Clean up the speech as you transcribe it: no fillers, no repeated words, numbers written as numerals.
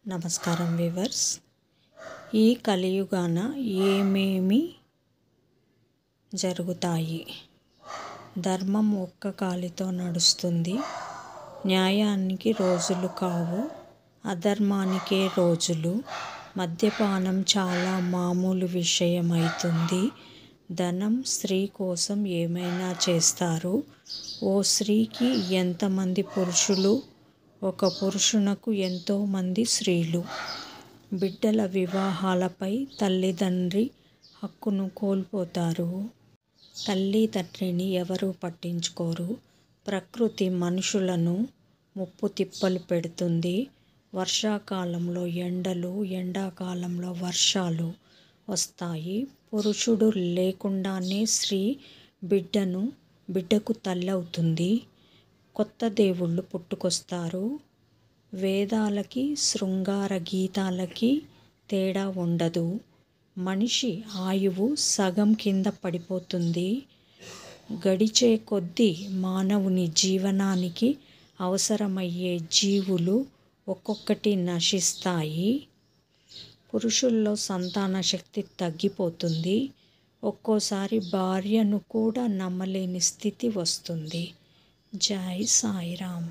నమస్కారం వ్యూవర్స్. ఈ కలియుగాన ఏమేమి జరుగుతాయి? ధర్మం ఒక్క కాలితో నడుస్తుంది. న్యాయానికి రోజులు కావు, అధర్మానికే రోజులు. మద్యపానం చాలా మామూలు విషయం అవుతుంది. ధనం, స్త్రీ కోసం ఏమైనా చేస్తారు. ఓ స్త్రీకి ఎంతమంది పురుషులు, ఒక పురుషునకు ఎంతోమంది స్త్రీలు. బిడ్డల వివాహాలపై తల్లిదండ్రి హక్కును కోల్పోతారు. తల్లి తండ్రిని ఎవరూ పట్టించుకోరు. ప్రకృతి మనుషులను ముప్పు తిప్పలు పెడుతుంది. వర్షాకాలంలో ఎండలు, ఎండాకాలంలో వర్షాలు వస్తాయి. పురుషుడు లేకుండానే స్త్రీ బిడ్డకు తల్లి అవుతుంది. కొత్త దేవుళ్ళు పుట్టుకొస్తారు. వేదాలకి, శృంగార గీతాలకి తేడా ఉండదు. మనిషి ఆయువు సగం కింద పడిపోతుంది. గడిచే కొద్దీ మానవుని జీవనానికి అవసరమయ్యే జీవులు ఒక్కొక్కటి నశిస్తాయి. పురుషుల్లో సంతాన శక్తి తగ్గిపోతుంది. ఒక్కోసారి భార్యను కూడా నమ్మలేని స్థితి వస్తుంది. జై సాయిరామ్.